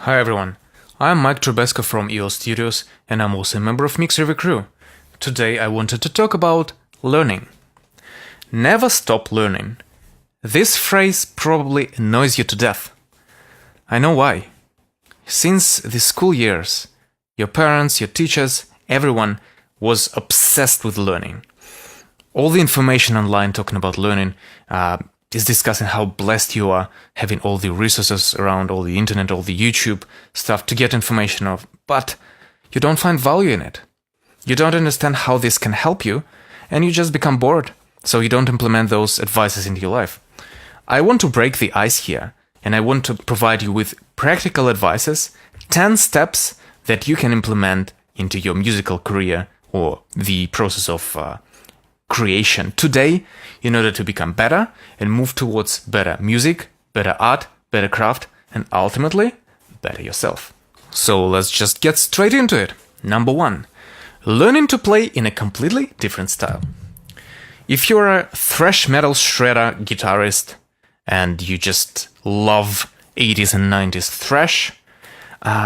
Hi everyone, I'm Mike Trubesco from EOS Studios and I'm also a member of Mixerview crew. Today I wanted to talk about learning. Never stop learning. This phrase probably annoys you to death. I know why. Since the school years, your parents, your teachers, everyone was obsessed with learning. All the information online talking about learning is discussing how blessed you are having all the resources around, all the internet, all the YouTube stuff to get information of, but you don't find value in it. You don't understand how this can help you, and you just become bored, so you don't implement those advices into your life. I want to break the ice here, and I want to provide you with practical advices, 10 steps that you can implement into your musical career or the process of creation today in order to become better and move towards better music, better art, better craft, and ultimately, better yourself. So let's just get straight into it. Number 1, learning to play in a completely different style. If you're a thrash metal shredder guitarist and you just love 80s and 90s thrash,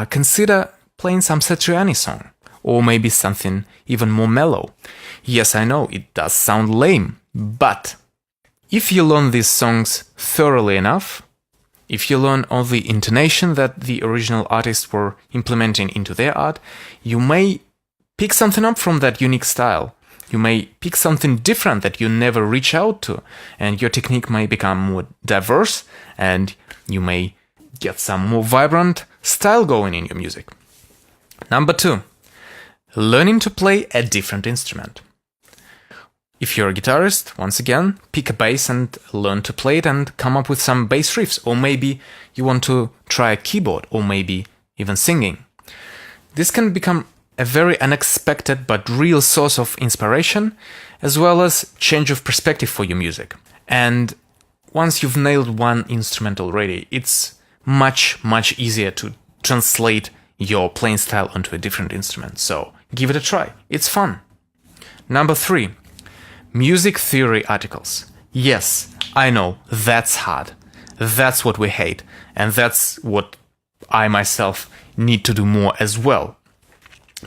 consider playing some Satriani song, or maybe something even more mellow. Yes, I know, it does sound lame, but if you learn these songs thoroughly enough, if you learn all the intonation that the original artists were implementing into their art, you may pick something up from that unique style. You may pick something different that you never reach out to, and your technique may become more diverse, and you may get some more vibrant style going in your music. Number 2, learning to play a different instrument. If you're a guitarist, once again, pick a bass and learn to play it and come up with some bass riffs. Or maybe you want to try a keyboard, or maybe even singing. This can become a very unexpected but real source of inspiration, as well as change of perspective for your music. And once you've nailed one instrument already, it's much easier to translate your playing style onto a different instrument. So give it a try. It's fun. Number 3, music theory articles. Yes, I know, that's hard. That's what we hate. And that's what I myself need to do more as well.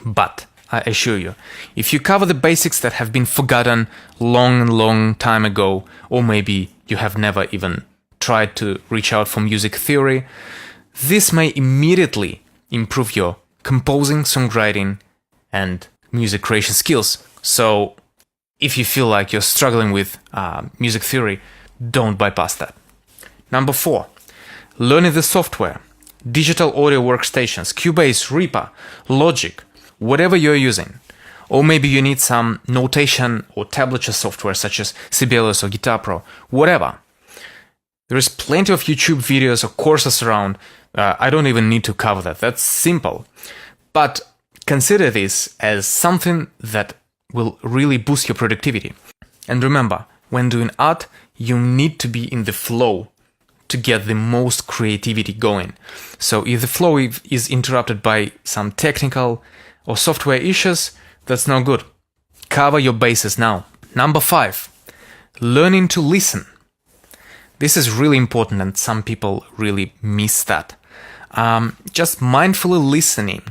But I assure you, if you cover the basics that have been forgotten long time ago, or maybe you have never even tried to reach out for music theory, this may immediately improve your composing, songwriting, and music creation skills. So if you feel like you're struggling with music theory, don't bypass that. Number 4, learning the software. Digital audio workstations, Cubase, Reaper, Logic, whatever you're using. Or maybe you need some notation or tablature software such as Sibelius or Guitar Pro, whatever. There is plenty of YouTube videos or courses around. I don't even need to cover that. That's simple. But consider this as something that will really boost your productivity. And remember, when doing art, you need to be in the flow to get the most creativity going. So if the flow is interrupted by some technical or software issues, that's no good. Cover your bases now. Number 5, learning to listen. This is really important and some people really miss that. Just mindfully listening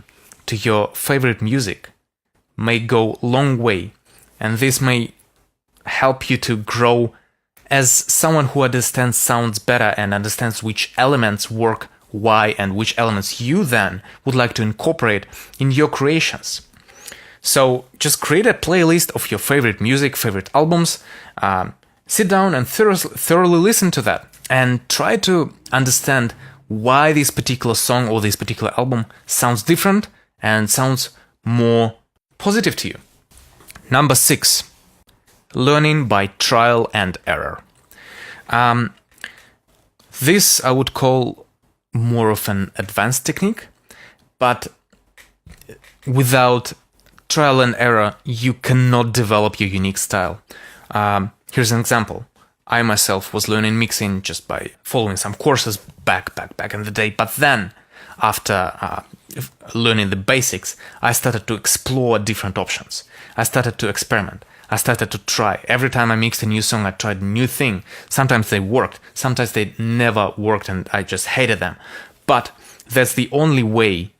to your favorite music may go a long way, and this may help you to grow as someone who understands sounds better and understands which elements work why and which elements you then would like to incorporate in your creations. So just create a playlist of your favorite music, favorite albums, sit down and thoroughly listen to that and try to understand why this particular song or this particular album sounds different and sounds more positive to you. Number 6, learning by trial and error. This I would call more of an advanced technique, but without trial and error, you cannot develop your unique style. Here's an example. I myself was learning mixing just by following some courses back in the day, but then after learning the basics, I started to explore different options. I started to experiment. I started to try. Every time I mixed a new song, I tried a new thing. Sometimes they worked, sometimes they never worked and I just hated them. But that's the only way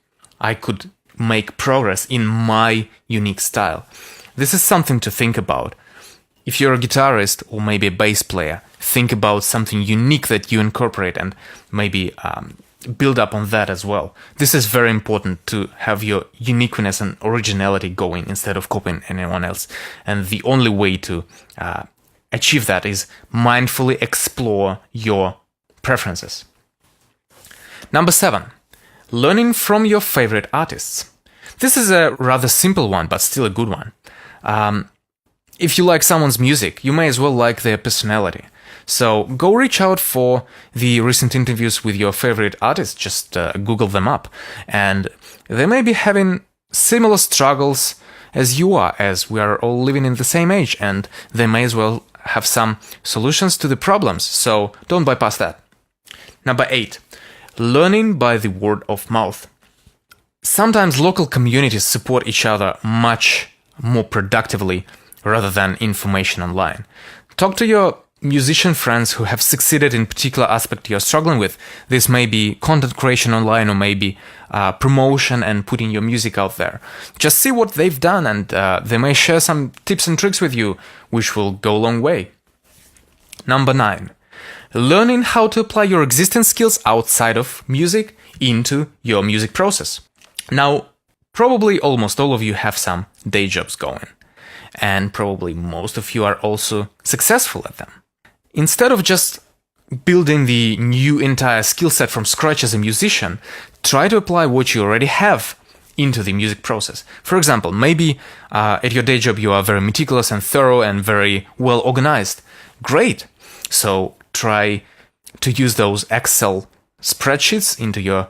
I could make progress in my unique style. This is something to think about. If you're a guitarist or maybe a bass player, think about something unique that you incorporate and maybe build up on that as well. This is very important to have your uniqueness and originality going instead of copying anyone else. And the only way to achieve that is mindfully explore your preferences. Number 7, learning from your favorite artists. This is a rather simple one, but still a good one. If you like someone's music, you may as well like their personality. So go reach out for the recent interviews with your favorite artists, just Google them up. And they may be having similar struggles as you are, as we are all living in the same age, and they may as well have some solutions to the problems, so don't bypass that. Number 8, learning by the word of mouth. Sometimes local communities support each other much more productively rather than information online. Talk to your musician friends who have succeeded in particular aspect you're struggling with. This may be content creation online or maybe promotion and putting your music out there. Just see what they've done and they may share some tips and tricks with you, which will go a long way. Number 9, learning how to apply your existing skills outside of music into your music process. Now, probably almost all of you have some day jobs going, and probably most of you are also successful at them. Instead of just building the new entire skill set from scratch as a musician, try to apply what you already have into the music process. For example, maybe at your day job you are very meticulous and thorough and very well organized. Great! So try to use those Excel spreadsheets into your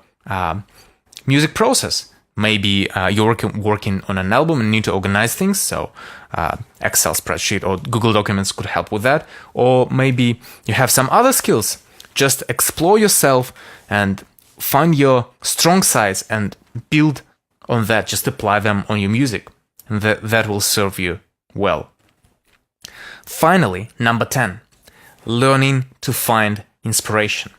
music process. Maybe you're working on an album and need to organize things, so Excel spreadsheet or Google Documents could help with that. Or maybe you have some other skills. Just explore yourself and find your strong sides and build on that. Just apply them on your music, and that will serve you well. Finally, number 10, learning to find inspiration.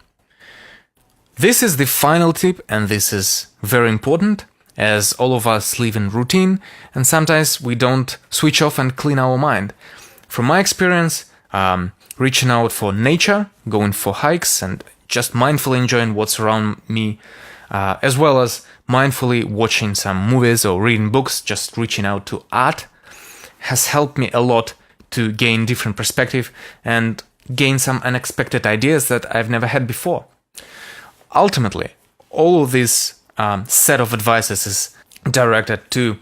This is the final tip, and this is very important, as all of us live in routine and sometimes we don't switch off and clean our mind. From my experience, reaching out for nature, going for hikes and just mindfully enjoying what's around me, as well as mindfully watching some movies or reading books, just reaching out to art, has helped me a lot to gain different perspective and gain some unexpected ideas that I've never had before. Ultimately, all of this set of advices is directed to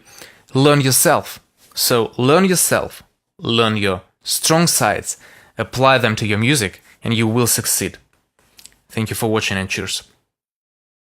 learn yourself. So learn yourself, learn your strong sides, apply them to your music, and you will succeed. Thank you for watching and cheers.